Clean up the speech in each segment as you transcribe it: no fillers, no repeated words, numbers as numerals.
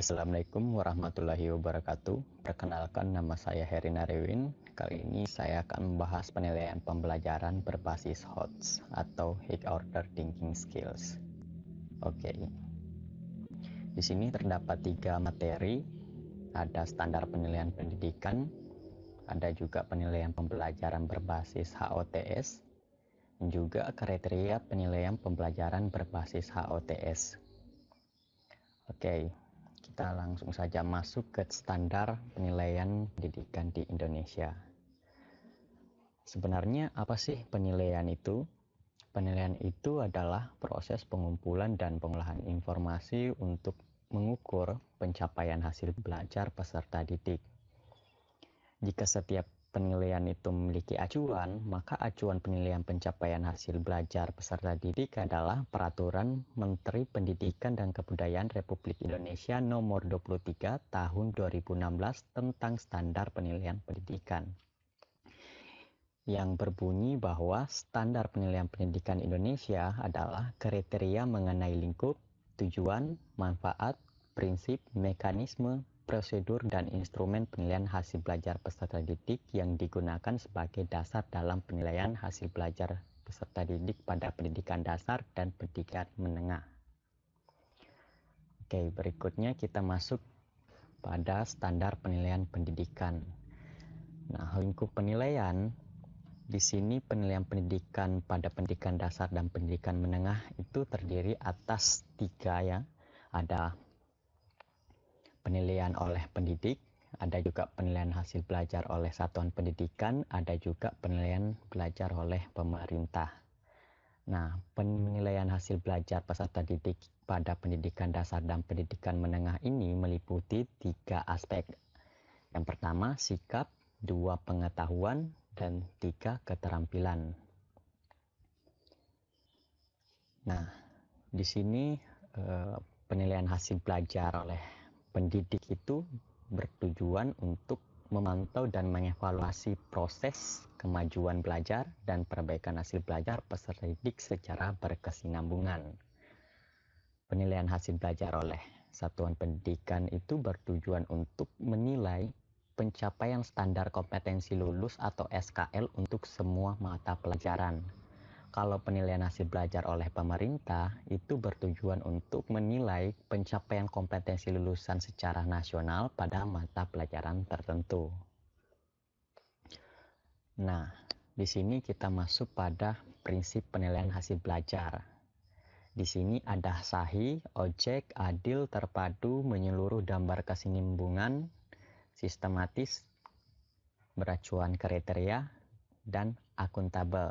Assalamualaikum warahmatullahi wabarakatuh. Perkenalkan, nama saya Heri Narewin. Kali ini saya akan membahas penilaian pembelajaran berbasis HOTS atau High Order Thinking Skills. Oke. Di sini terdapat 3 materi. Ada standar penilaian pendidikan, ada juga penilaian pembelajaran berbasis HOTS, dan juga kriteria penilaian pembelajaran berbasis HOTS. Oke. Kita langsung saja masuk ke standar penilaian pendidikan di Indonesia. Sebenarnya apa sih penilaian itu? Penilaian itu adalah proses pengumpulan dan pengolahan informasi untuk mengukur pencapaian hasil belajar peserta didik. Jika setiap penilaian itu memiliki acuan, maka acuan penilaian pencapaian hasil belajar peserta didik adalah Peraturan Menteri Pendidikan dan Kebudayaan Republik Indonesia Nomor 23 Tahun 2016 tentang Standar Penilaian Pendidikan, yang berbunyi bahwa standar penilaian pendidikan Indonesia adalah kriteria mengenai lingkup, tujuan, manfaat, prinsip, mekanisme, prosedur, dan instrumen penilaian hasil belajar peserta didik yang digunakan sebagai dasar dalam penilaian hasil belajar peserta didik pada pendidikan dasar dan pendidikan menengah. Oke, berikutnya kita masuk pada standar penilaian pendidikan. Nah, lingkup penilaian di sini penilaian pendidikan pada pendidikan dasar dan pendidikan menengah itu terdiri atas 3 ya. Ada penilaian oleh pendidik, ada juga penilaian hasil belajar oleh satuan pendidikan, ada juga penilaian belajar oleh pemerintah. Nah, penilaian hasil belajar peserta didik pada pendidikan dasar dan pendidikan menengah ini meliputi 3 aspek. Yang pertama, sikap, 2 pengetahuan, dan 3 keterampilan. Nah, di sini penilaian hasil belajar oleh pendidik itu bertujuan untuk memantau dan mengevaluasi proses kemajuan belajar dan perbaikan hasil belajar peserta didik secara berkesinambungan. Penilaian hasil belajar oleh satuan pendidikan itu bertujuan untuk menilai pencapaian standar kompetensi lulus atau SKL untuk semua mata pelajaran. Kalau penilaian hasil belajar oleh pemerintah itu bertujuan untuk menilai pencapaian kompetensi lulusan secara nasional pada mata pelajaran tertentu. Nah, di sini kita masuk pada prinsip penilaian hasil belajar. Di sini ada sahih, objek, adil, terpadu, menyeluruh dan berkesinambungan, sistematis, beracuan kriteria, dan akuntabel.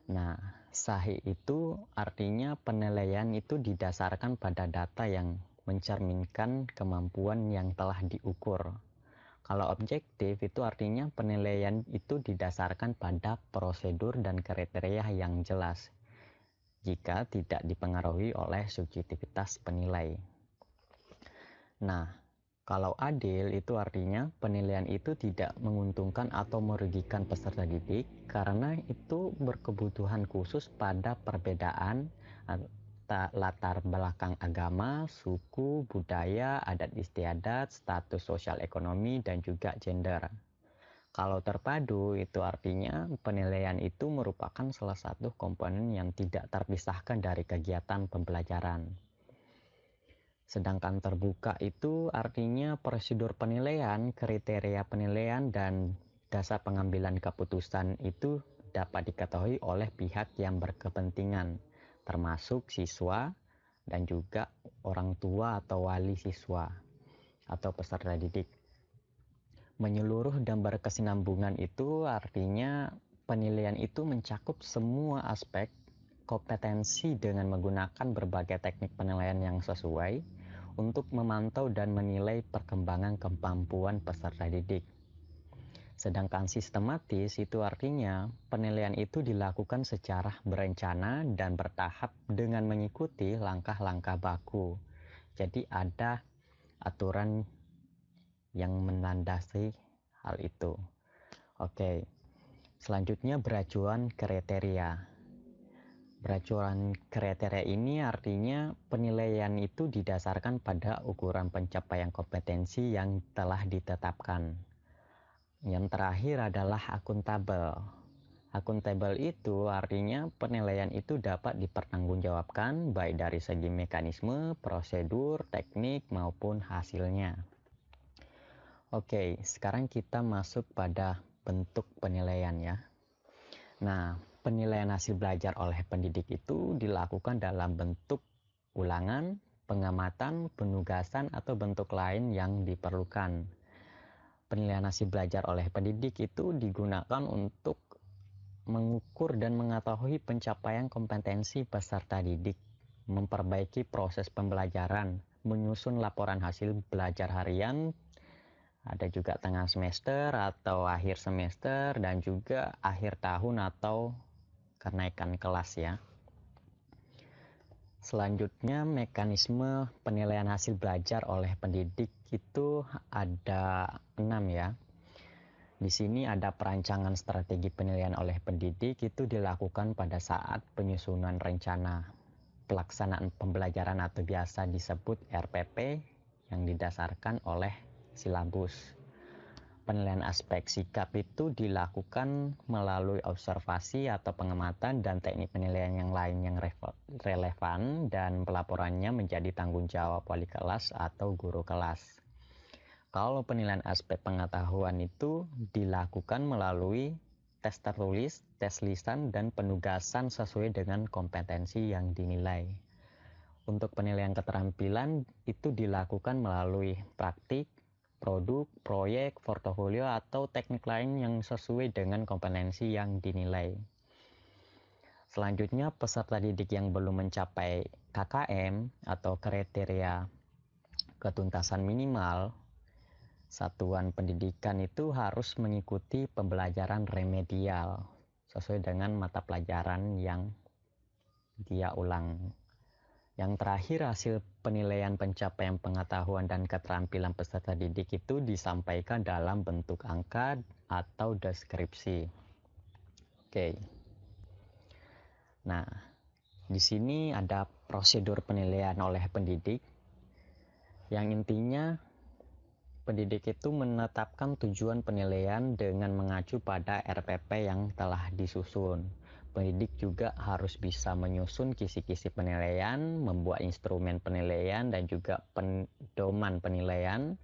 Nah, sahih itu artinya penilaian itu didasarkan pada data yang mencerminkan kemampuan yang telah diukur. Kalau objektif itu artinya penilaian itu didasarkan pada prosedur dan kriteria yang jelas, jika tidak dipengaruhi oleh subjektivitas penilai. Nah, kalau adil itu artinya penilaian itu tidak menguntungkan atau merugikan peserta didik karena itu berkebutuhan khusus pada perbedaan latar belakang agama, suku, budaya, adat istiadat, status sosial ekonomi, dan juga gender. Kalau terpadu itu artinya penilaian itu merupakan salah satu komponen yang tidak terpisahkan dari kegiatan pembelajaran. Sedangkan terbuka itu artinya prosedur penilaian, kriteria penilaian, dan dasar pengambilan keputusan itu dapat diketahui oleh pihak yang berkepentingan, termasuk siswa dan juga orang tua atau wali siswa atau peserta didik. Menyeluruh dan berkesinambungan itu artinya penilaian itu mencakup semua aspek kompetensi dengan menggunakan berbagai teknik penilaian yang sesuai untuk memantau dan menilai perkembangan kemampuan peserta didik. Sedangkan sistematis itu artinya penilaian itu dilakukan secara berencana dan bertahap dengan mengikuti langkah-langkah baku. Jadi ada aturan yang melandasi hal itu. Oke. Selanjutnya beracuan kriteria. Beracuan kriteria ini artinya penilaian itu didasarkan pada ukuran pencapaian kompetensi yang telah ditetapkan. Yang terakhir adalah akuntabel. Akuntabel itu artinya penilaian itu dapat dipertanggungjawabkan baik dari segi mekanisme, prosedur, teknik maupun hasilnya. Oke, sekarang kita masuk pada bentuk penilaian ya. Nah, penilaian hasil belajar oleh pendidik itu dilakukan dalam bentuk ulangan, pengamatan, penugasan, atau bentuk lain yang diperlukan. Penilaian hasil belajar oleh pendidik itu digunakan untuk mengukur dan mengetahui pencapaian kompetensi peserta didik, memperbaiki proses pembelajaran, menyusun laporan hasil belajar harian, ada juga tengah semester atau akhir semester, dan juga akhir tahun atau kenaikan kelas ya. Selanjutnya, mekanisme penilaian hasil belajar oleh pendidik itu ada 6 ya. Di sini ada perancangan strategi penilaian oleh pendidik itu dilakukan pada saat penyusunan rencana pelaksanaan pembelajaran atau biasa disebut RPP yang didasarkan oleh silabus. Penilaian aspek sikap itu dilakukan melalui observasi atau pengamatan dan teknik penilaian yang lain yang relevan dan pelaporannya menjadi tanggung jawab wali kelas atau guru kelas. Kalau penilaian aspek pengetahuan itu dilakukan melalui tes tertulis, tes lisan, dan penugasan sesuai dengan kompetensi yang dinilai. Untuk penilaian keterampilan itu dilakukan melalui praktik, produk, proyek, portofolio, atau teknik lain yang sesuai dengan kompetensi yang dinilai. Selanjutnya, peserta didik yang belum mencapai KKM atau kriteria ketuntasan minimal satuan pendidikan itu harus mengikuti pembelajaran remedial sesuai dengan mata pelajaran yang dia ulang. Yang terakhir, hasil penilaian pencapaian pengetahuan dan keterampilan peserta didik itu disampaikan dalam bentuk angka atau deskripsi. Oke. Nah, di sini ada prosedur penilaian oleh pendidik. Yang intinya, pendidik itu menetapkan tujuan penilaian dengan mengacu pada RPP yang telah disusun. Pendidik juga harus bisa menyusun kisi-kisi penilaian, membuat instrumen penilaian dan juga pedoman penilaian,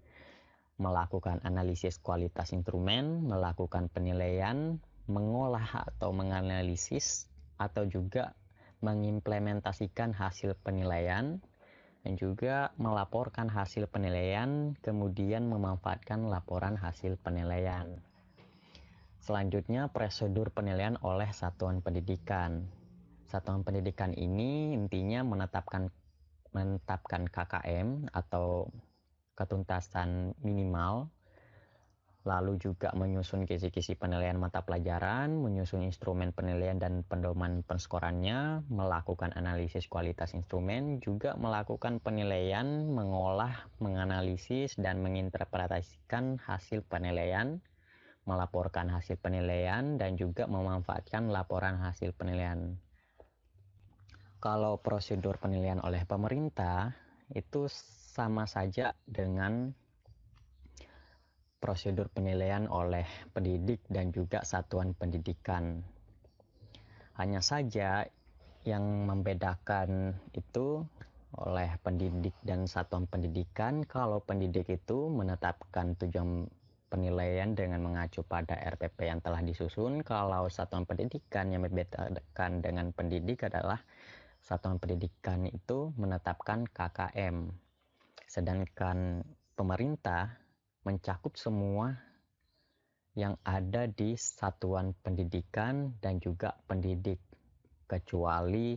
melakukan analisis kualitas instrumen, melakukan penilaian, mengolah atau menganalisis, atau juga mengimplementasikan hasil penilaian, dan juga melaporkan hasil penilaian, kemudian memanfaatkan laporan hasil penilaian. Selanjutnya, prosedur penilaian oleh satuan pendidikan. Satuan pendidikan ini intinya menetapkan KKM atau ketuntasan minimal, lalu juga menyusun kisi-kisi penilaian mata pelajaran, menyusun instrumen penilaian dan pedoman penskorannya, melakukan analisis kualitas instrumen, juga melakukan penilaian, mengolah, menganalisis, dan menginterpretasikan hasil penilaian, melaporkan hasil penilaian, dan juga memanfaatkan laporan hasil penilaian. Kalau prosedur penilaian oleh pemerintah itu sama saja dengan prosedur penilaian oleh pendidik dan juga satuan pendidikan. Hanya saja yang membedakan itu oleh pendidik dan satuan pendidikan, kalau pendidik itu menetapkan tujuan penilaian dengan mengacu pada RPP yang telah disusun. Kalau satuan pendidikan yang membedakan dengan pendidik adalah satuan pendidikan itu menetapkan KKM, sedangkan pemerintah mencakup semua yang ada di satuan pendidikan dan juga pendidik, kecuali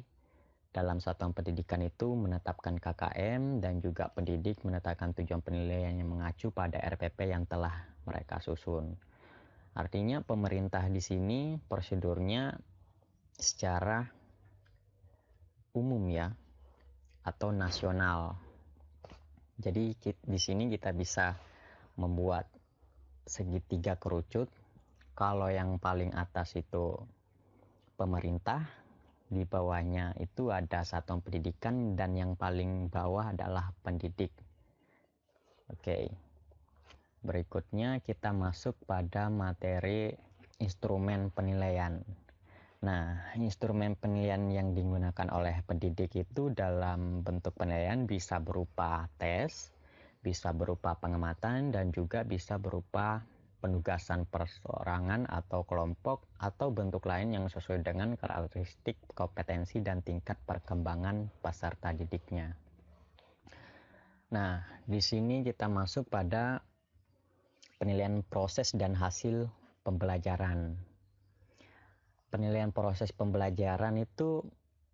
dalam satuan pendidikan itu menetapkan KKM dan juga pendidik menetapkan tujuan penilaian yang mengacu pada RPP yang telah mereka susun. Artinya pemerintah di sini prosedurnya secara umum ya, atau nasional. Jadi di sini kita bisa membuat segitiga kerucut. Kalau yang paling atas itu pemerintah, di bawahnya itu ada satuan pendidikan dan yang paling bawah adalah pendidik. Oke. Berikutnya kita masuk pada materi instrumen penilaian. Nah, instrumen penilaian yang digunakan oleh pendidik itu dalam bentuk penilaian bisa berupa tes, bisa berupa pengamatan, dan juga bisa berupa penugasan perseorangan atau kelompok atau bentuk lain yang sesuai dengan karakteristik kompetensi dan tingkat perkembangan peserta didiknya. Nah, di sini kita masuk pada penilaian proses dan hasil pembelajaran. Penilaian proses pembelajaran itu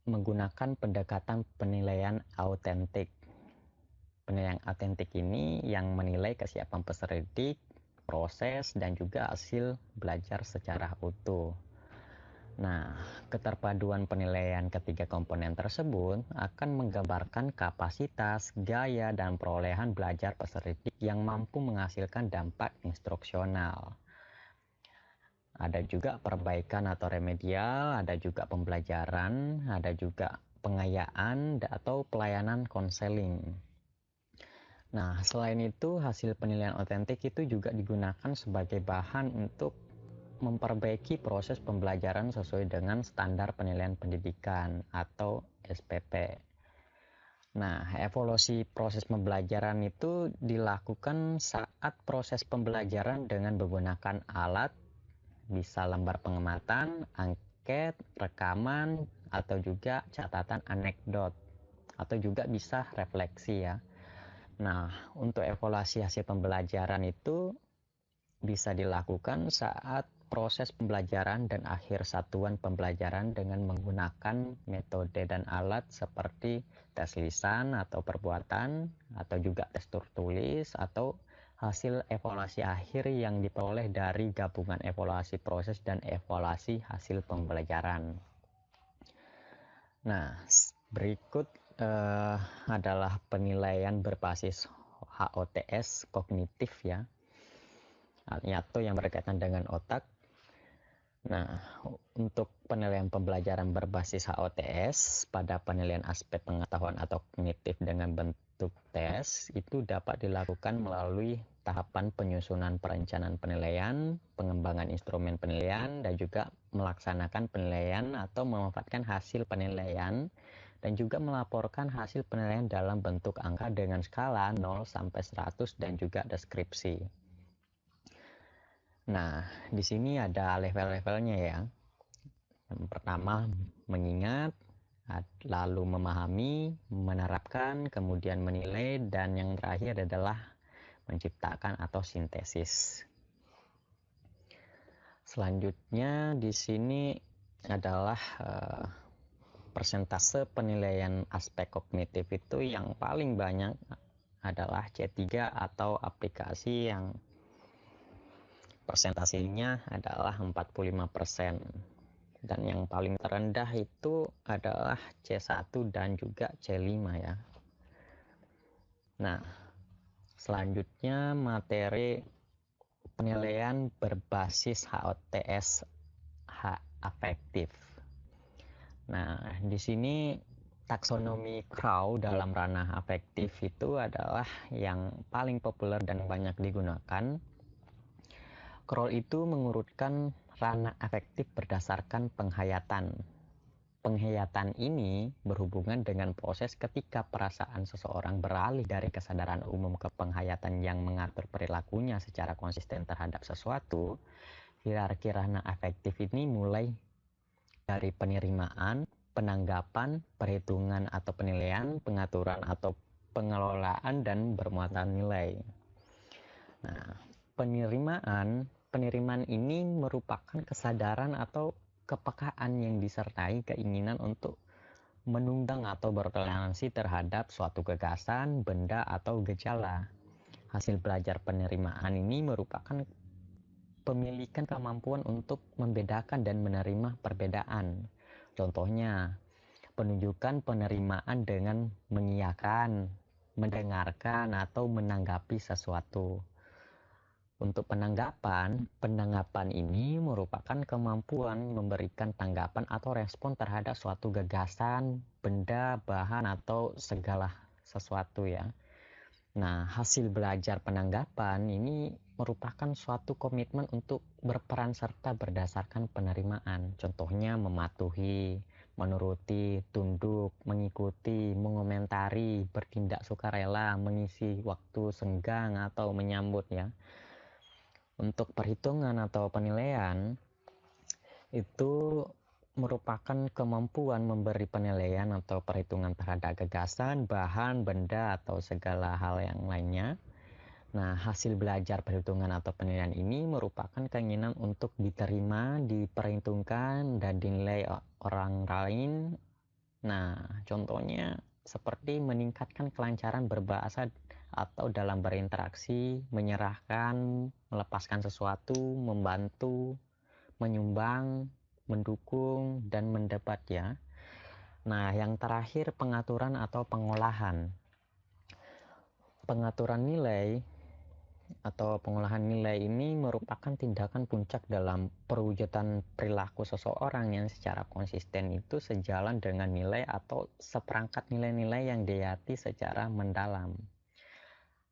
menggunakan pendekatan penilaian autentik. Penilaian autentik ini yang menilai kesiapan peserta didik, proses, dan juga hasil belajar secara utuh. Nah, keterpaduan penilaian ketiga komponen tersebut akan menggambarkan kapasitas, gaya, dan perolehan belajar peserta didik yang mampu menghasilkan dampak instruksional. Ada juga perbaikan atau remedial, ada juga pembelajaran, ada juga pengayaan atau pelayanan konseling. Nah, selain itu, hasil penilaian otentik itu juga digunakan sebagai bahan untuk memperbaiki proses pembelajaran sesuai dengan standar penilaian pendidikan atau SPP. Nah, evaluasi proses pembelajaran itu dilakukan saat proses pembelajaran dengan menggunakan alat, bisa lembar pengamatan, angket, rekaman, atau juga catatan anekdot, atau juga bisa refleksi ya. Nah, untuk evaluasi hasil pembelajaran itu bisa dilakukan saat proses pembelajaran dan akhir satuan pembelajaran dengan menggunakan metode dan alat seperti tes lisan atau perbuatan, atau juga tes tertulis, atau hasil evaluasi akhir yang diperoleh dari gabungan evaluasi proses dan evaluasi hasil pembelajaran. Nah, berikut adalah penilaian berbasis HOTS kognitif ya, atau yang berkaitan dengan otak. Nah, untuk penilaian pembelajaran berbasis HOTS pada penilaian aspek pengetahuan atau kognitif dengan bentuk tes itu dapat dilakukan melalui tahapan penyusunan perencanaan penilaian, pengembangan instrumen penilaian, dan juga melaksanakan penilaian atau memanfaatkan hasil penilaian, dan juga melaporkan hasil penilaian dalam bentuk angka dengan skala 0 sampai 100 dan juga deskripsi. Nah, di sini ada level-levelnya ya. Yang pertama, mengingat, lalu memahami, menerapkan, kemudian menilai, dan yang terakhir adalah menciptakan atau sintesis. Selanjutnya di sini adalah persentase penilaian aspek kognitif itu yang paling banyak adalah C3 atau aplikasi yang persentasenya adalah 45%. Dan yang paling terendah itu adalah C1 dan juga C5 ya. Nah, selanjutnya materi penilaian berbasis HOTS afektif. Nah, di sini taksonomi Crow dalam ranah afektif itu adalah yang paling populer dan banyak digunakan. Crow itu mengurutkan ranah afektif berdasarkan penghayatan. Penghayatan ini berhubungan dengan proses ketika perasaan seseorang beralih dari kesadaran umum ke penghayatan yang mengatur perilakunya secara konsisten terhadap sesuatu. Hierarki ranah afektif ini mulai dari penerimaan, penanggapan, perhitungan atau penilaian, pengaturan atau pengelolaan, dan bermuatan nilai. Nah, penerimaan ini merupakan kesadaran atau kepekaan yang disertai keinginan untuk menunggang atau bertoleransi terhadap suatu gagasan, benda, atau gejala. Hasil belajar penerimaan ini merupakan pemilikan kemampuan untuk membedakan dan menerima perbedaan. Contohnya, penunjukan penerimaan dengan mengiyakan, mendengarkan, atau menanggapi sesuatu. Untuk penanggapan ini merupakan kemampuan memberikan tanggapan atau respon terhadap suatu gagasan, benda, bahan, atau segala sesuatu ya. Nah, hasil belajar penanggapan ini merupakan suatu komitmen untuk berperan serta berdasarkan penerimaan. Contohnya mematuhi, menuruti, tunduk, mengikuti, mengomentari, bertindak sukarela, mengisi waktu senggang atau menyambut ya. Untuk perhitungan atau penilaian itu merupakan kemampuan memberi penilaian atau perhitungan terhadap gagasan, bahan, benda, atau segala hal yang lainnya. Nah, hasil belajar perhitungan atau penilaian ini merupakan keinginan untuk diterima, diperhitungkan, dan dinilai orang lain. Nah, contohnya seperti meningkatkan kelancaran berbahasa atau dalam berinteraksi, menyerahkan, melepaskan sesuatu, membantu, menyumbang, mendukung, dan mendebat ya. Nah, yang terakhir pengaturan atau pengolahan. Pengaturan nilai atau pengolahan nilai ini merupakan tindakan puncak dalam perwujudan perilaku seseorang yang secara konsisten itu sejalan dengan nilai atau seperangkat nilai-nilai yang diyakini secara mendalam.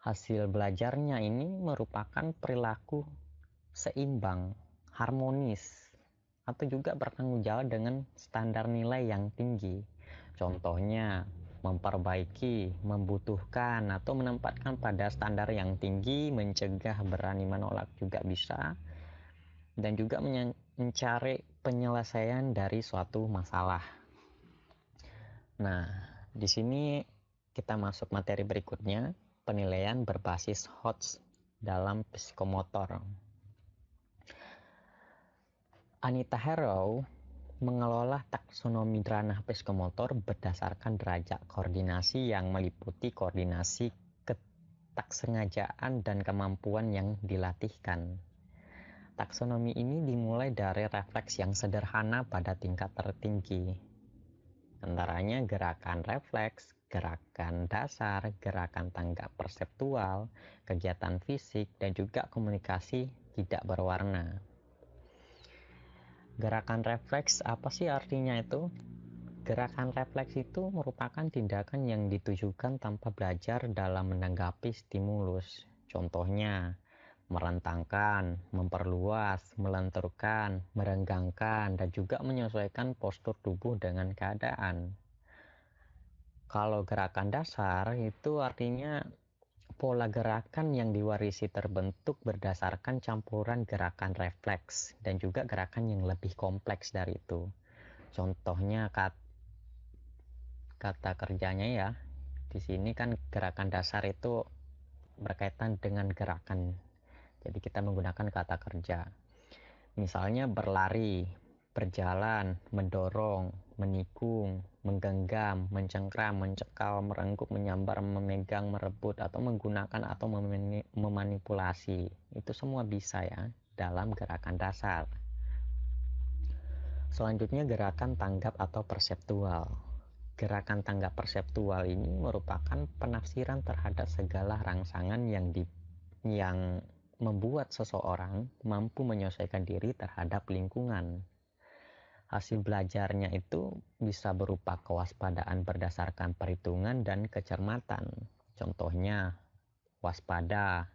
Hasil belajarnya ini merupakan perilaku seimbang, harmonis, atau juga bertanggung jawab dengan standar nilai yang tinggi. Contohnya, memperbaiki, membutuhkan, atau menempatkan pada standar yang tinggi, mencegah, berani menolak juga bisa, dan juga mencari penyelesaian dari suatu masalah. Nah, di sini kita masuk materi berikutnya, penilaian berbasis HOTS dalam psikomotor. Anita Harrow mengelola taksonomi ranah psikomotor berdasarkan derajat koordinasi yang meliputi koordinasi, ketaksengajaan, dan kemampuan yang dilatihkan. Taksonomi ini dimulai dari refleks yang sederhana pada tingkat tertinggi. Antaranya gerakan refleks, gerakan dasar, gerakan tanggap perseptual, kegiatan fisik, dan juga komunikasi tidak berwarna. Gerakan refleks apa sih artinya itu? Gerakan refleks itu merupakan tindakan yang ditujukan tanpa belajar dalam menanggapi stimulus. Contohnya, merentangkan, memperluas, melenturkan, merenggangkan, dan juga menyesuaikan postur tubuh dengan keadaan. Kalau gerakan dasar itu artinya pola gerakan yang diwarisi terbentuk berdasarkan campuran gerakan refleks dan juga gerakan yang lebih kompleks dari itu. Contohnya kata kerjanya ya. Di sini kan gerakan dasar itu berkaitan dengan gerakan. Jadi kita menggunakan kata kerja. Misalnya berlari, berjalan, mendorong, menikung, menggenggam, mencengkram, mencekal, merengkuh, menyambar, memegang, merebut, atau menggunakan atau memanipulasi. Itu semua bisa ya dalam gerakan dasar. Selanjutnya gerakan tanggap atau perseptual. Gerakan tanggap perseptual ini merupakan penafsiran terhadap segala rangsangan yang membuat seseorang mampu menyesuaikan diri terhadap lingkungan. Hasil belajarnya itu bisa berupa kewaspadaan berdasarkan perhitungan dan kecermatan. Contohnya, waspada,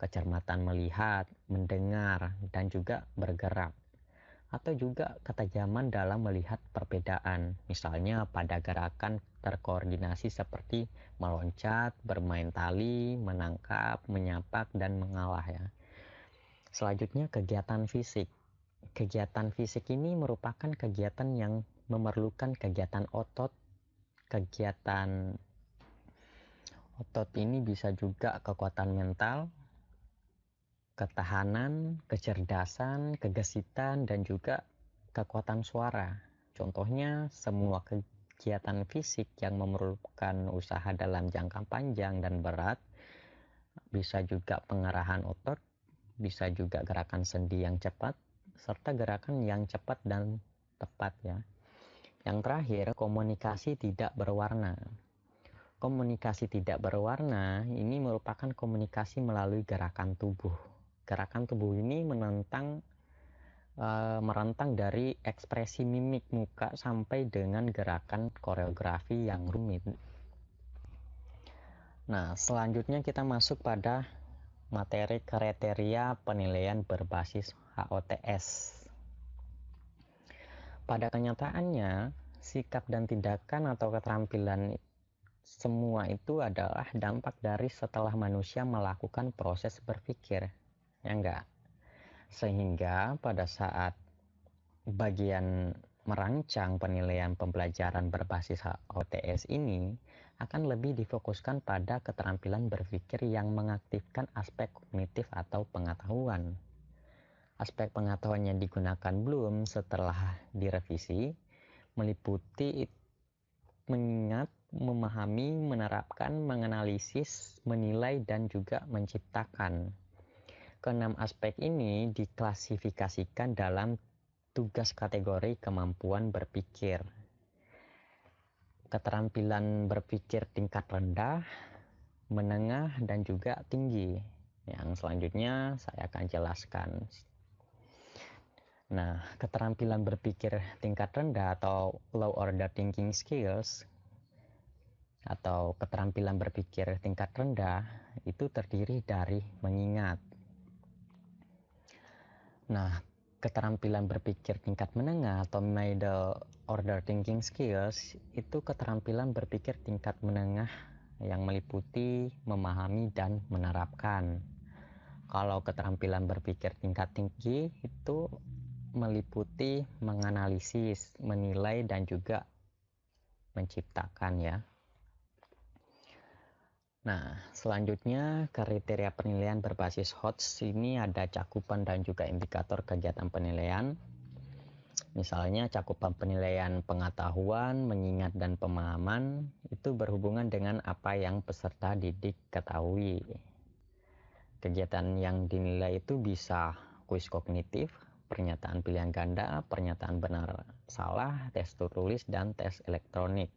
kecermatan melihat, mendengar, dan juga bergerak. Atau juga ketajaman dalam melihat perbedaan, misalnya pada gerakan terkoordinasi seperti meloncat, bermain tali, menangkap, menyapak, dan mengalah ya. Selanjutnya kegiatan fisik. Kegiatan fisik ini merupakan kegiatan yang memerlukan kegiatan otot. Kegiatan otot ini bisa juga kekuatan mental, ketahanan, kecerdasan, kegesitan, dan juga kekuatan suara. Contohnya, semua kegiatan fisik yang memerlukan usaha dalam jangka panjang dan berat, bisa juga pengerahan otot, bisa juga gerakan sendi yang cepat, serta gerakan yang cepat dan tepat ya. Yang terakhir, komunikasi tidak berwarna. Komunikasi tidak berwarna ini merupakan komunikasi melalui gerakan tubuh. Gerakan tubuh ini merentang dari ekspresi mimik muka sampai dengan gerakan koreografi yang rumit. Nah, selanjutnya kita masuk pada materi kriteria penilaian berbasis HOTS. Pada kenyataannya, sikap dan tindakan atau keterampilan semua itu adalah dampak dari setelah manusia melakukan proses berpikir, ya enggak? Sehingga pada saat bagian merancang penilaian pembelajaran berbasis HOTS ini akan lebih difokuskan pada keterampilan berpikir yang mengaktifkan aspek kognitif atau pengetahuan. Aspek pengetahuan yang digunakan Bloom setelah direvisi meliputi mengingat, memahami, menerapkan, menganalisis, menilai, dan juga menciptakan. Keenam aspek ini diklasifikasikan dalam tugas kategori kemampuan berpikir. Keterampilan berpikir tingkat rendah, menengah, dan juga tinggi. Yang selanjutnya saya akan jelaskan. Nah, keterampilan berpikir tingkat rendah atau low order thinking skills atau keterampilan berpikir tingkat rendah itu terdiri dari mengingat. Nah, keterampilan berpikir tingkat menengah atau middle order thinking skills itu keterampilan berpikir tingkat menengah yang meliputi memahami dan menerapkan. Kalau keterampilan berpikir tingkat tinggi itu meliputi menganalisis, menilai, dan juga menciptakan ya. Nah, selanjutnya kriteria penilaian berbasis HOTS ini ada cakupan dan juga indikator kegiatan penilaian. Misalnya cakupan penilaian pengetahuan, mengingat, dan pemahaman itu berhubungan dengan apa yang peserta didik ketahui. Kegiatan yang dinilai itu bisa kuis kognitif, pernyataan pilihan ganda, pernyataan benar salah, tes tertulis, dan tes elektronik.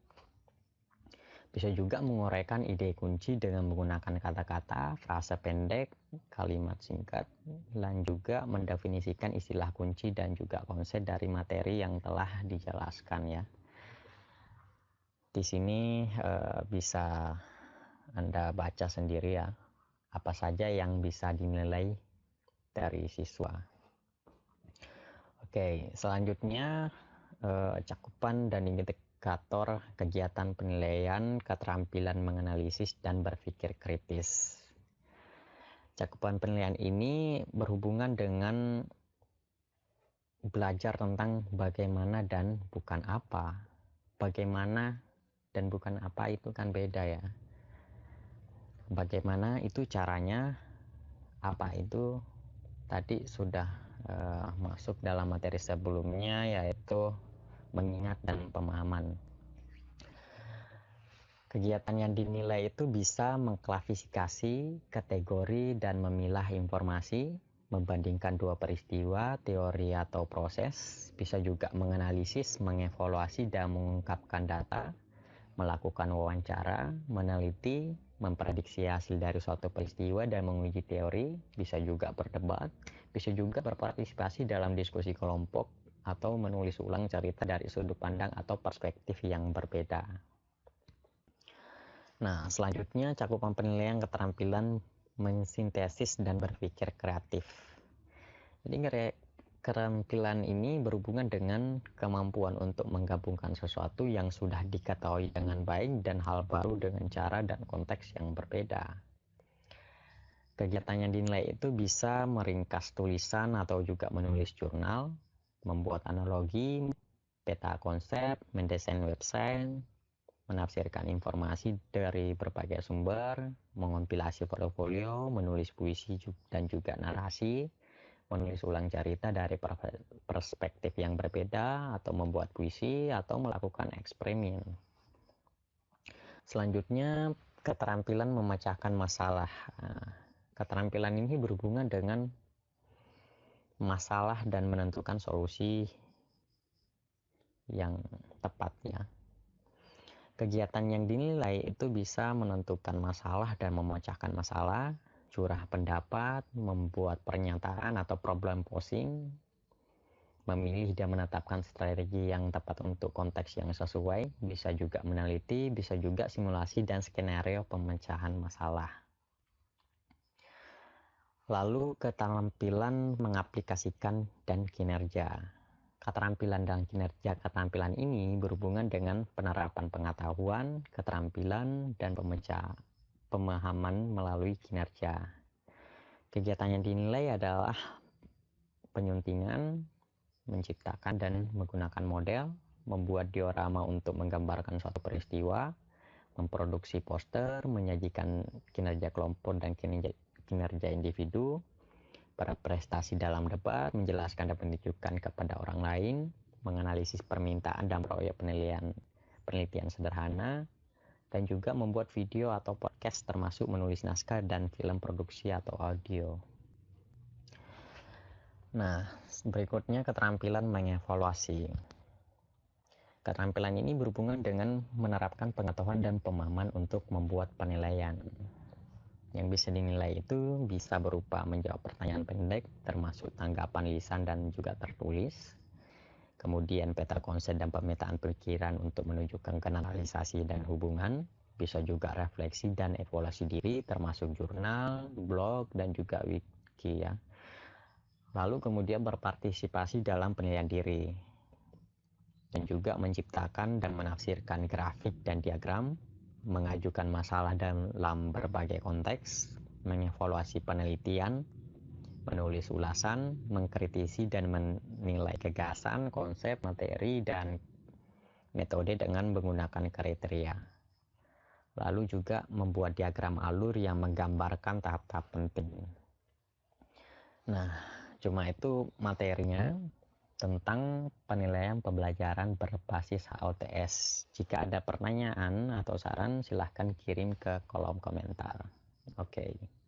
Bisa juga menguraikan ide kunci dengan menggunakan kata-kata, frase pendek, kalimat singkat, dan juga mendefinisikan istilah kunci dan juga konsep dari materi yang telah dijelaskan ya. Di sini bisa Anda baca sendiri ya, apa saja yang bisa dinilai dari siswa. Oke, selanjutnya cakupan dan indikator kegiatan penilaian keterampilan menganalisis dan berpikir kritis. Cakupan penilaian ini berhubungan dengan belajar tentang bagaimana dan bukan apa. Bagaimana dan bukan apa itu kan beda ya. Bagaimana itu caranya, apa itu tadi sudah masuk dalam materi sebelumnya, yaitu mengingat dan pemahaman. Kegiatan yang dinilai itu bisa mengklasifikasi, kategori, dan memilah informasi, membandingkan dua peristiwa, teori atau proses, bisa juga menganalisis, mengevaluasi, dan mengungkapkan data, melakukan wawancara, meneliti, memprediksi hasil dari suatu peristiwa dan menguji teori, bisa juga berdebat, bisa juga berpartisipasi dalam diskusi kelompok, atau menulis ulang cerita dari sudut pandang atau perspektif yang berbeda. Nah, selanjutnya cakupan penilaian keterampilan mensintesis dan berpikir kreatif. Jadi keterampilan ini berhubungan dengan kemampuan untuk menggabungkan sesuatu yang sudah diketahui dengan baik dan hal baru dengan cara dan konteks yang berbeda. Kegiatan yang dinilai itu bisa meringkas tulisan atau juga menulis jurnal, membuat analogi, peta konsep, mendesain website, menafsirkan informasi dari berbagai sumber, mengompilasi portofolio, menulis puisi dan juga narasi, menulis ulang cerita dari perspektif yang berbeda, atau membuat puisi, atau melakukan eksperimen. Selanjutnya, keterampilan memecahkan masalah. Keterampilan ini berhubungan dengan masalah dan menentukan solusi yang tepat ya. Kegiatan yang dinilai itu bisa menentukan masalah dan memecahkan masalah, curah pendapat, membuat pernyataan atau problem posing, memilih dan menetapkan strategi yang tepat untuk konteks yang sesuai, bisa juga meneliti, bisa juga simulasi dan skenario pemecahan masalah. Lalu keterampilan mengaplikasikan dan kinerja. Keterampilan dan kinerja keterampilan ini berhubungan dengan penerapan pengetahuan, keterampilan, dan pemahaman melalui kinerja. Kegiatan yang dinilai adalah penyuntingan, menciptakan dan menggunakan model, membuat diorama untuk menggambarkan suatu peristiwa, memproduksi poster, menyajikan kinerja kelompok dan kinerja individu, berprestasi dalam debat, menjelaskan dan menunjukkan kepada orang lain, menganalisis permintaan dan proyek penelitian sederhana, dan juga membuat video atau podcast termasuk menulis naskah dan film produksi atau audio. Nah, berikutnya keterampilan mengevaluasi. Keterampilan ini berhubungan dengan menerapkan pengetahuan dan pemahaman untuk membuat penilaian. Yang bisa dinilai itu bisa berupa menjawab pertanyaan pendek, termasuk tanggapan lisan dan juga tertulis. Kemudian peta konsep dan pemetaan pikiran untuk menunjukkan generalisasi dan hubungan. Bisa juga refleksi dan evaluasi diri, termasuk jurnal, blog, dan juga wiki ya. Lalu kemudian berpartisipasi dalam penilaian diri. Dan juga menciptakan dan menafsirkan grafik dan diagram, mengajukan masalah dalam berbagai konteks, mengevaluasi penelitian, menulis ulasan, mengkritisi dan menilai gagasan, konsep, materi, dan metode dengan menggunakan kriteria. Lalu juga membuat diagram alur yang menggambarkan tahap-tahap penting. Nah, cuma itu materinya tentang penilaian pembelajaran berbasis HLTS. Jika ada pertanyaan atau saran, silahkan kirim ke kolom komentar. Oke.